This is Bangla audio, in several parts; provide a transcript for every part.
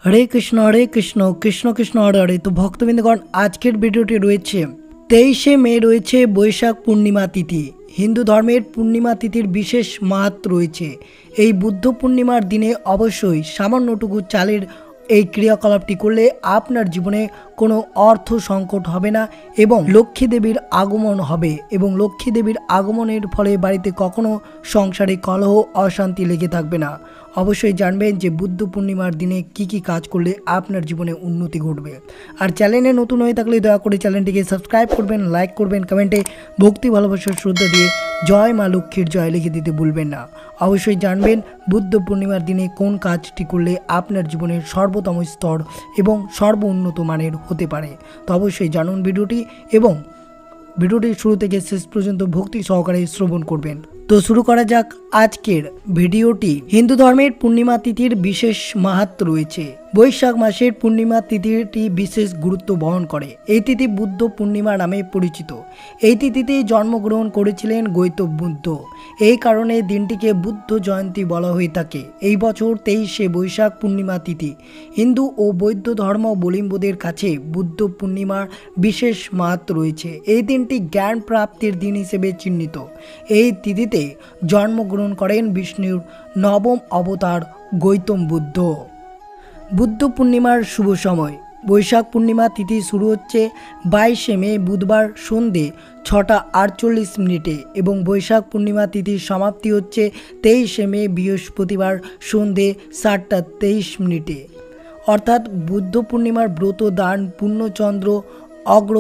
হরে কৃষ্ণ কৃষ্ণ কৃষ্ণ হরে হরে। তো ভক্তবৃন্দগণ, আজকের ভিডিওটি রয়েছে 23শে মে, রয়েছে বৈশাখ পূর্ণিমা তিথি। হিন্দু ধর্মের পূর্ণিমা তিথির বিশেষ মাহাত্ম্য রয়েছে। এই বুদ্ধ পূর্ণিমার দিনে অবশ্যই সামান্যটুকু চালের এই ক্রিয়াকলাপটি করলে আপনার জীবনে কোনো অর্থ সংকট হবে না এবং লক্ষ্মী দেবীর আগমন হবে, এবং লক্ষ্মী দেবীর আগমনের ফলে বাড়িতে কখনো সংসারে কলহ অশান্তি লেগে থাকবে না। অবশ্যই জানবেন যে বুদ্ধ পূর্ণিমার দিনে কি কি কাজ করলে আপনার জীবনে উন্নতি ঘটবে। আর চ্যানেলে নতুন হয়ে থাকলে দয়া করে চ্যানেলটিকে সাবস্ক্রাইব করবেন, লাইক করবেন, কমেন্টে ভক্তি ভালোবাসার শ্রদ্ধা দিয়ে জয় মা লক্ষ্মীর জয় লিখে দিতে ভুলবেন না। অবশ্যই জানবেন বুদ্ধ পূর্ণিমার দিনে কোন কাজটি করলে আপনার জীবনের সর্বোত্তম স্তর এবং সর্বোন্নত মানের হতে পারে। তো অবশ্যই জানুন ভিডিওটি, এবং ভিডিওটি শুরু থেকে শেষ পর্যন্ত ভক্তি সহকারে শ্রবণ করবেন। তো শুরু করা যাক আজকের ভিডিওটি। হিন্দু ধর্মের পূর্ণিমা তিথির বিশেষ মাহাত্ম্য রয়েছে। বৈশাখ মাসের পূর্ণিমা তিথিটি বিশেষ গুরুত্ব বহন করে। এই তিথি বুদ্ধ পূর্ণিমা নামে পরিচিত। এই তিথিতে জন্মগ্রহণ করেছিলেন গৌতম বুদ্ধ। এই কারণে দিনটিকে বুদ্ধ জয়ন্তী বলা হয়ে থাকে। এই বছর 23শে বৈশাখ পূর্ণিমা তিথি। হিন্দু ও বৌদ্ধ ধর্মাবলম্বীদের কাছে বুদ্ধ পূর্ণিমার বিশেষ মাহাত্ম্য রয়েছে। এই দিনটি জ্ঞান প্রাপ্তির দিন হিসেবে চিহ্নিত। এই তিথিতে জন্মগ্রহণ করেন বিষ্ণুর নবম অবতার গৌতম বুদ্ধ। বুদ্ধ পূর্ণিমার শুভ সময়। বৈশাখ পূর্ণিমা তিথি শুরু হচ্ছে 22শে মে বুধবার সন্ধে 6:48 এবং বৈশাখ পূর্ণিমা তিথির সমাপ্তি হচ্ছে 23শে মে বৃহস্পতিবার সন্ধে 7:23। অর্থাৎ বুদ্ধ পূর্ণিমার ব্রত দান পূর্ণচন্দ্র অগ্র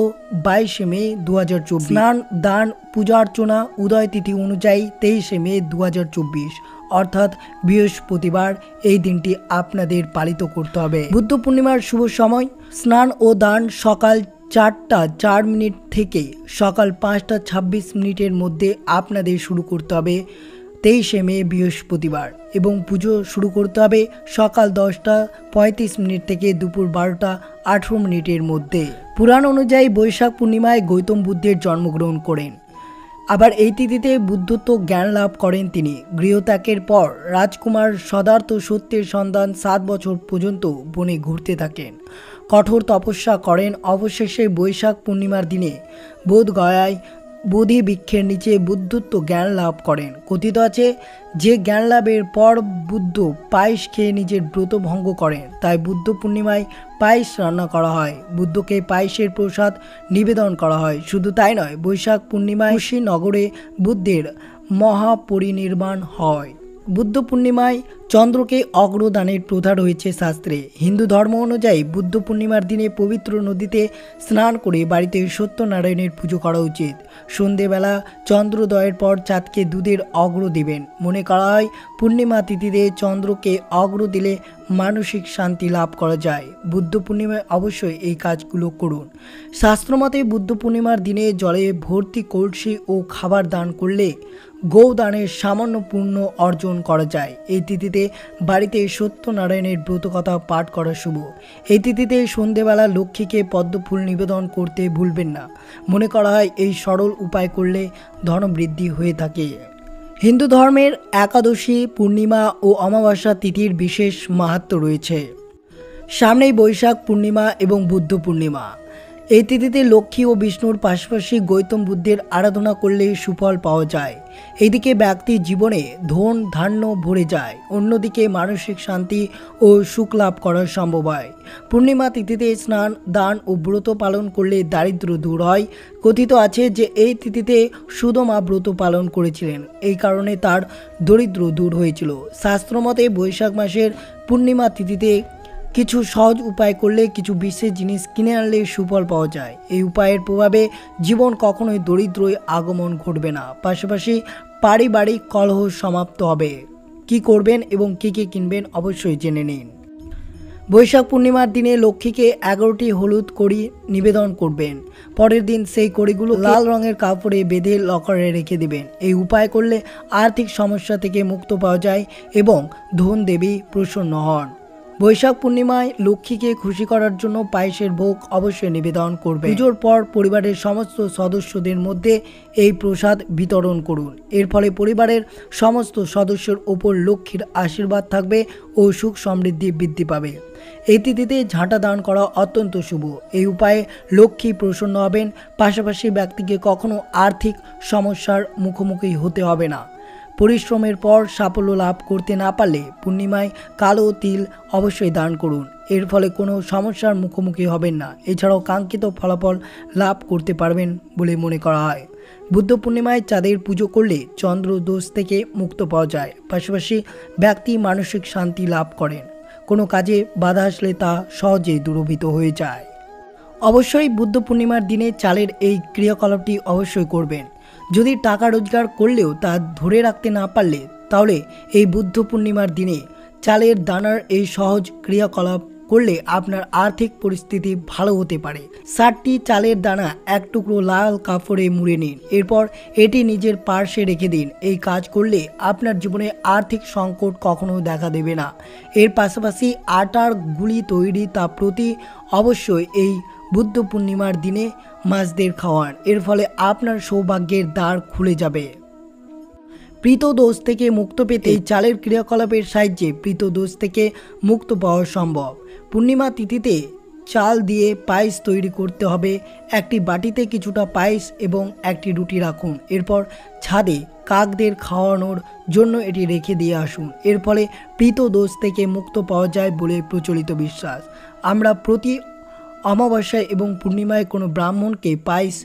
22শে মে 2024। স্নান দান পূজা অর্চনা উদয় তিথি অনুযায়ী 23শে মে 2024, অর্থাৎ বৃহস্পতিবার এই দিনটি আপনাদের পালিত করতে হবে। বুদ্ধ পূর্ণিমার শুভ সময়। স্নান ও দান সকাল 4:04 থেকে সকাল 5:26 মধ্যে আপনাদের শুরু করতে হবে 23শে মে বৃহস্পতিবার, এবং পুজো শুরু করতে হবে সকাল 10:35 থেকে দুপুর 12:18 মধ্যে। পুরাণ অনুযায়ী বৈশাখ পূর্ণিমায় গৌতম বুদ্ধের জন্মগ্রহণ করেন। আবার এই তিথিতে বুদ্ধত্ব জ্ঞান লাভ করেন তিনি। গৃহত্যাগের পর রাজকুমার সদার্থ সত্যের সন্ধান 7 বছর পর্যন্ত বনে ঘুরতে থাকেন, কঠোর তপস্যা করেন। অবশেষে বৈশাখ পূর্ণিমার দিনে বোধগয়ায় বোধি বৃক্ষের নিচে বুদ্ধত্ব জ্ঞান লাভ করেন। কথিত আছে যে জ্ঞান লাভের পর বুদ্ধ পায়েস খেয়ে নিজের ব্রত ভঙ্গ করেন, তাই বুদ্ধ পূর্ণিমায় পায়েস রান্না করা হয়। বুদ্ধকে পায়েসের প্রসাদ নিবেদন করা হয়। শুধু তাই নয়, বৈশাখ পূর্ণিমায় কুশীনগরে বুদ্ধের মহাপরিনির্বাণ হয়। বুদ্ধ পূর্ণিমায় চন্দ্রকে অগ্রদানের প্রথা রয়েছে শাস্ত্রে। হিন্দু ধর্ম অনুযায়ী বুদ্ধ পূর্ণিমার দিনে পবিত্র নদীতে স্নান করে বাড়িতে সত্যনারায়ণের পুজো করা উচিত। সন্ধেবেলা চন্দ্রোদয়ের পর চাঁদকে দুধের অগ্র দিবেন। মনে করা হয় পূর্ণিমা তিথিতে চন্দ্রকে অগ্র দিলে মানসিক শান্তি লাভ করা যায়। বুদ্ধ পূর্ণিমায় অবশ্যই এই কাজগুলো করুন। শাস্ত্রমতে বুদ্ধ পূর্ণিমার দিনে জলে ভর্তি কলসি ও খাবার দান করলে গৌদানের সামান্য পুণ্য অর্জন করা যায়। এই তিথিতে বাড়িতে সত্যনারায়ণের ব্রতকথা পাঠ করা শুভ। এই তিথিতে সন্ধেবেলা লক্ষ্মীকে পদ্মফুল নিবেদন করতে ভুলবেন না। মনে করা হয় এই সরল উপায় করলে ধনবৃদ্ধি হয়ে থাকে। হিন্দু ধর্মের একাদশী, পূর্ণিমা ও অমাবস্যা তিথির বিশেষ মাহাত্ম্য রয়েছে। সামনেই বৈশাখ পূর্ণিমা এবং বুদ্ধ পূর্ণিমা। এই তিথিতে লক্ষ্মী ও বিষ্ণুর পাশাপাশি গৌতম বুদ্ধের আরাধনা করলে সুফল পাওয়া যায়। এইদিকে ব্যক্তির জীবনে ধন ধান্য ভরে যায়, অন্যদিকে মানসিক শান্তি ও সুখ লাভ করা সম্ভব হয়। পূর্ণিমা তিথিতে স্নান দান ও ব্রত পালন করলে দারিদ্র্য দূর হয়। কথিত আছে যে এই তিথিতে সুদামা ব্রত পালন করেছিলেন, এই কারণে তার দরিদ্র দূর হয়েছিল। শাস্ত্রমতে বৈশাখ মাসের পূর্ণিমা তিথিতে কিছু সহজ উপায় করলে কিছু বিশেষ জিনিস কিনে আনলে সুফল পাওয়া যায়। এই উপায়ের প্রভাবে জীবন কখনোই দরিদ্রই আগমন ঘটবে না। পাশাপাশি পারিবারিক কলহ সমাপ্ত হবে। কি করবেন এবং কি কি কিনবেন অবশ্যই জেনে নিন। বৈশাখ পূর্ণিমার দিনে লক্ষ্মীকে 11টি হলুদ কড়ি নিবেদন করবেন। পরের দিন সেই কড়িগুলো লাল রঙের কাপড়ে বেঁধে লকারে রেখে দেবেন। এই উপায় করলে আর্থিক সমস্যা থেকে মুক্ত পাওয়া যায় এবং ধন দেবী প্রসন্ন হন। বৈশাখ পূর্ণিমায় লক্ষ্মীকে খুশি করার জন্য পায়েসের ভোগ অবশ্যই নিবেদন করবেন। পুজোর পর পরিবারের সমস্ত সদস্যদের মধ্যে এই প্রসাদ বিতরণ করুন। এর ফলে পরিবারের সমস্ত সদস্যের ওপর লক্ষ্মীর আশীর্বাদ থাকবে ও সুখ সমৃদ্ধি বৃদ্ধি পাবে। এই তিথিতে ঝাঁটা দান করা অত্যন্ত শুভ। এই উপায়ে লক্ষ্মী প্রসন্ন হবেন, পাশাপাশি ব্যক্তিকে কখনো আর্থিক সমস্যার মুখোমুখি হতে হবে না। পরিশ্রমের পর সাফল্য লাভ করতে না পারলে পূর্ণিমায় কালো তিল অবশ্যই দান করুন। এর ফলে কোনো সমস্যার মুখোমুখি হবেন না। এছাড়াও কাঙ্ক্ষিত ফলাফল লাভ করতে পারবেন বলে মনে করা হয়। বুদ্ধ পূর্ণিমায় চাঁদের পুজো করলে চন্দ্র দোষ থেকে মুক্ত পাওয়া যায়, পাশাপাশি ব্যক্তি মানসিক শান্তি লাভ করেন। কোনো কাজে বাধা আসলে তা সহজেই দূরীভূত হয়ে যায়। অবশ্যই বুদ্ধ পূর্ণিমার দিনে চালের এই ক্রিয়াকলাপটি অবশ্যই করবেন। যদি টাকা রোজগার করলেও তা ধরে রাখতে না পারলে তাহলে এই বুদ্ধ পূর্ণিমার দিনে চালের দানার এই সহজ ক্রিয়াকলাপ করলে আপনার আর্থিক পরিস্থিতি ভালো হতে পারে। 60টি চালের দানা এক টুকরো লাল কাপড়ে মুড়ে নিন, এরপর এটি নিজের পার্শ্বে রেখে দিন। এই কাজ করলে আপনার জীবনে আর্থিক সংকট কখনো দেখা দেবে না। এর পাশাপাশি আটার গুলি তৈরি তা প্রতি অবশ্যই এই বুদ্ধ পূর্ণিমার দিনে মাছদের খাওয়ান। এর ফলে আপনার সৌভাগ্যের দ্বার খুলে যাবে। পিতৃদোষ থেকে মুক্ত পেতে এই চালের ক্রিয়াকলাপের সাহায্যে পিতৃদোষ থেকে মুক্ত পাওয়া সম্ভব। পূর্ণিমা তিথিতে চাল দিয়ে পায়েস তৈরি করতে হবে। একটি বাটিতে কিছুটা পায়েস এবং একটি রুটি রাখুন, এরপর ছাদে কাকদের খাওয়ানোর জন্য এটি রেখে দিয়ে আসুন। এর ফলে পিতৃদোষ থেকে মুক্ত পাওয়া যায় বলে প্রচলিত বিশ্বাস। আমরা প্রতি অমাবস্যায় এবং পূর্ণিমায় কোনো ব্রাহ্মণকে পায়েস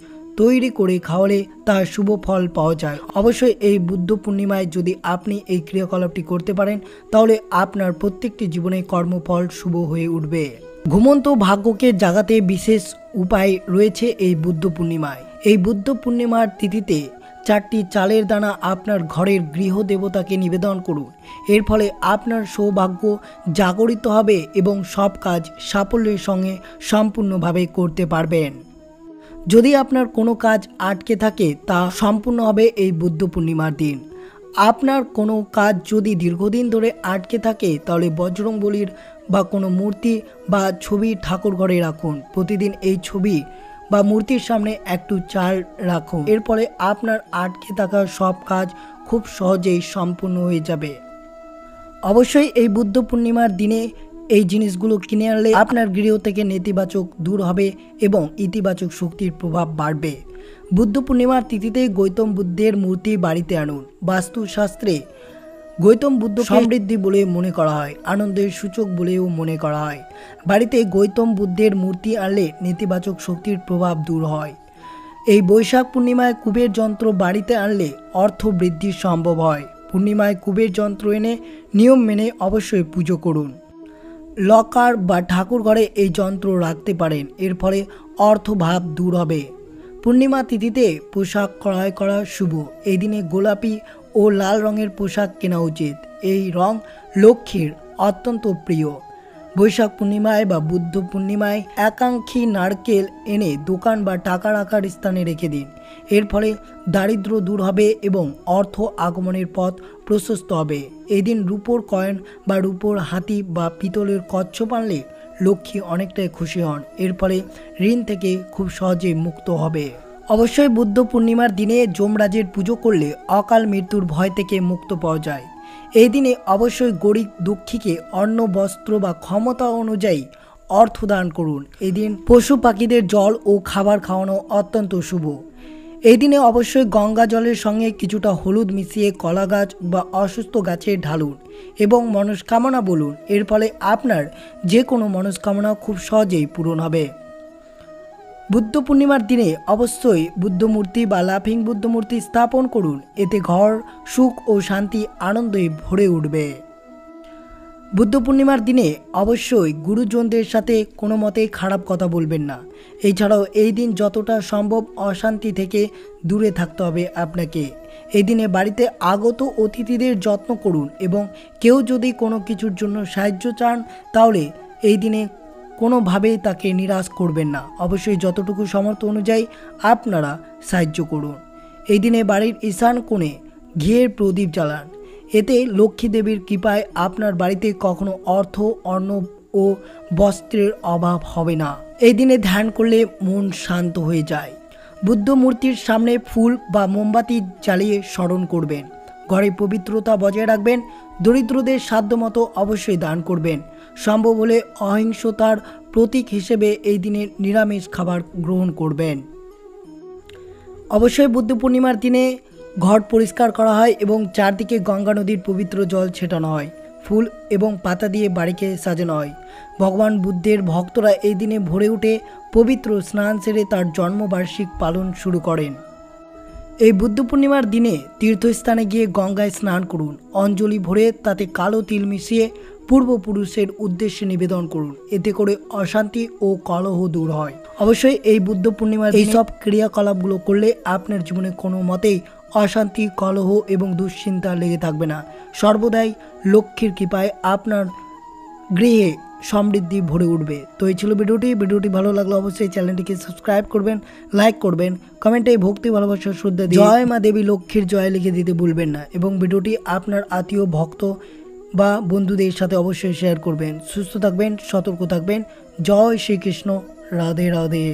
তৈরি করে খাওয়ালে তার শুভ ফল পাওয়া যায়। অবশ্যই এই বুদ্ধ পূর্ণিমায় যদি আপনি এই ক্রিয়াকলাপটি করতে পারেন তাহলে আপনার প্রত্যেকটি জীবনে কর্মফল শুভ হয়ে উঠবে। ঘুমন্ত ভাগ্যকে জাগাতে বিশেষ উপায় রয়েছে এই বুদ্ধ পূর্ণিমায়। এই বুদ্ধ পূর্ণিমার তিথিতে 4টি চালের দানা আপনার ঘরের গৃহ দেবতাকে নিবেদন করুন। এর ফলে আপনার সৌভাগ্য জাগরিত হবে এবং সব কাজ সাফল্যের সঙ্গে সম্পূর্ণভাবে করতে পারবেন। যদি আপনার কোনো কাজ আটকে থাকে তা সম্পূর্ণ হবে এই বুদ্ধ পূর্ণিমার দিন। আপনার কোনো কাজ যদি দীর্ঘদিন ধরে আটকে থাকে তাহলে বজরংবলীর বা কোনো মূর্তি বা ছবি ঠাকুর ঘরে রাখুন। প্রতিদিন এই ছবি বা মূর্তির সামনে একটু চাল রাখুন। এর ফলে আপনার আটকে থাকা সব কাজ খুব সহজেই সম্পূর্ণ হয়ে যাবে। অবশ্যই এই বুদ্ধ পূর্ণিমার দিনে এই জিনিসগুলো কিনে আনলে আপনার গৃহ থেকে নেতিবাচক দূর হবে এবং ইতিবাচক শক্তির প্রভাব বাড়বে। বুদ্ধ পূর্ণিমার তিথিতে গৌতম বুদ্ধের মূর্তি বাড়িতে আনুন। বাস্তুশাস্ত্রে গৌতম বুদ্ধ সমৃদ্ধি বলে মনে করা হয়, আনন্দের সূচক বলেও মনে করা হয়। বাড়িতে গৌতম বুদ্ধের মূর্তি আনলে নেতিবাচক শক্তির প্রভাব দূর হয়। এই বৈশাখ পূর্ণিমায় কুবের যন্ত্র বাড়িতে আনলে অর্থ বৃদ্ধি সম্ভব হয়। পূর্ণিমায় কুবের যন্ত্র এনে নিয়ম মেনে অবশ্যই পুজো করুন। লকার বা ঠাকুর ঘরে এই যন্ত্র রাখতে পারেন, এর ফলে অর্থভাব দূর হবে। পূর্ণিমা তিথিতে পোশাক ক্রয় করা শুভ। এই দিনে গোলাপি ও লাল রঙের পোশাক কেনা উচিত। এই রং লক্ষ্মীর অত্যন্ত প্রিয়। বৈশাখ পূর্ণিমায় বা বুদ্ধ পূর্ণিমায় একাঙ্ক্ষী নারকেল এনে দোকান বা টাকা রাখার স্থানে রেখে দিন। এর ফলে দারিদ্র দূর হবে এবং অর্থ আগমনের পথ প্রশস্ত হবে। এই দিন রূপোর কয়েন বা রূপোর হাতি বা পিতলের কচ্ছপ আনলে লক্ষ্মী অনেকটাই খুশি হন। এর ফলে ঋণ থেকে খুব সহজে মুক্ত হবে। অবশ্যই বুদ্ধ পূর্ণিমার দিনে যমরাজের পুজো করলে অকাল মৃত্যুর ভয় থেকে মুক্ত পাওয়া যায়। এই দিনে অবশ্যই গরিব দুঃখীকে অন্ন বস্ত্র বা ক্ষমতা অনুযায়ী অর্থ দান করুন। এই দিন পশু পাখিদের জল ও খাবার খাওয়ানো অত্যন্ত শুভ। এই দিনে অবশ্যই গঙ্গা জলের সঙ্গে কিছুটা হলুদ মিশিয়ে কলা গাছ বা অসুস্থ গাছে ঢালুন এবং মনস্কামনা বলুন। এর ফলে আপনার যে কোনো মনস্কামনা খুব সহজেই পূরণ হবে। বুদ্ধ পূর্ণিমার দিনে অবশ্যই বুদ্ধ মূর্তি বা লাফিং বুদ্ধ মূর্তি স্থাপন করুন। এতে ঘর সুখ ও শান্তি আনন্দে ভরে উঠবে। বুদ্ধ পূর্ণিমার দিনে অবশ্যই গুরুজনদের সাথে কোনো মতেই খারাপ কথা বলবেন না। এছাড়াও এই দিন যতটা সম্ভব অশান্তি থেকে দূরে থাকতে হবে আপনাকে। এই দিনে বাড়িতে আগত অতিথিদের যত্ন করুন এবং কেউ যদি কোনো কিছুর জন্য সাহায্য চান তাহলে এই দিনে কোনোভাবেই তাকে নিরাশ করবেন না। অবশ্যই যতটুকু সামর্থ্য অনুযায়ী আপনারা সাহায্য করুন। এই দিনে বাড়ির ঈশান কোণে ঘিয়ের প্রদীপ জ্বালান। এতে লক্ষ্মী দেবীর কৃপায় আপনার বাড়িতে কখনো অর্থ, অন্ন ও বস্ত্রের অভাব হবে না। এই দিনে ধ্যান করলে মন শান্ত হয়ে যায়। বুদ্ধ মূর্তির সামনে ফুল বা মোমবাতি জ্বালিয়ে স্মরণ করবেন। ঘরে পবিত্রতা বজায় রাখবেন। দরিদ্রদের সাধ্যমতো অবশ্যই দান করবেন। সম্ভব হলে অহিংসতার প্রতীক হিসেবে এই দিনে নিরামিষ খাবার গ্রহণ করবেন। অবশ্যই বুদ্ধ পূর্ণিমার দিনে ঘর পরিষ্কার করা হয় এবং চারদিকে গঙ্গা নদীর পবিত্র জল ছেটানো হয়, ফুল এবং পাতা দিয়ে বাড়িকে সাজানো হয়। ভগবান বুদ্ধের ভক্তরা এই দিনে ভোরে উঠে পবিত্র স্নান সেরে তার জন্মবার্ষিক পালন শুরু করেন। এই বুদ্ধ পূর্ণিমার দিনে তীর্থস্থানে গিয়ে গঙ্গায় স্নান করুন, অঞ্জলি ভরে তাতে কালো তিল মিশিয়ে পূর্বপুরুষের উদ্দেশ্যে নিবেদন করুন। এতে করে অশান্তি ও কলহ দূর হয়। অবশ্যই এই বুদ্ধ পূর্ণিমার এইসব ক্রিয়াকলাপগুলো করলে আপনার জীবনে কোনো মতেই অশান্তি, কলহ এবং দুশ্চিন্তা লেগে থাকবে না। সর্বদাই লক্ষ্মীর কৃপায় আপনার গৃহে সমৃদ্ধি ভরে উঠবে। তো এই ছিল ভিডিওটি ভালো লাগলে অবশ্যই চ্যানেলটিকে সাবস্ক্রাইব করবেন, লাইক করবেন, কমেন্টে ভক্তি ভালোবাসা শ্রদ্ধা দিয়ে জয় মা দেবী লক্ষ্মীর জয় লিখে দিতে ভুলবেন না এবং ভিডিওটি আপনার আত্মীয়, ভক্ত বা বন্ধুদের সাথে অবশ্যই শেয়ার করবেন। সুস্থ থাকবেন, সতর্ক থাকবেন। জয় শ্রীকৃষ্ণ। রাধে রাধে।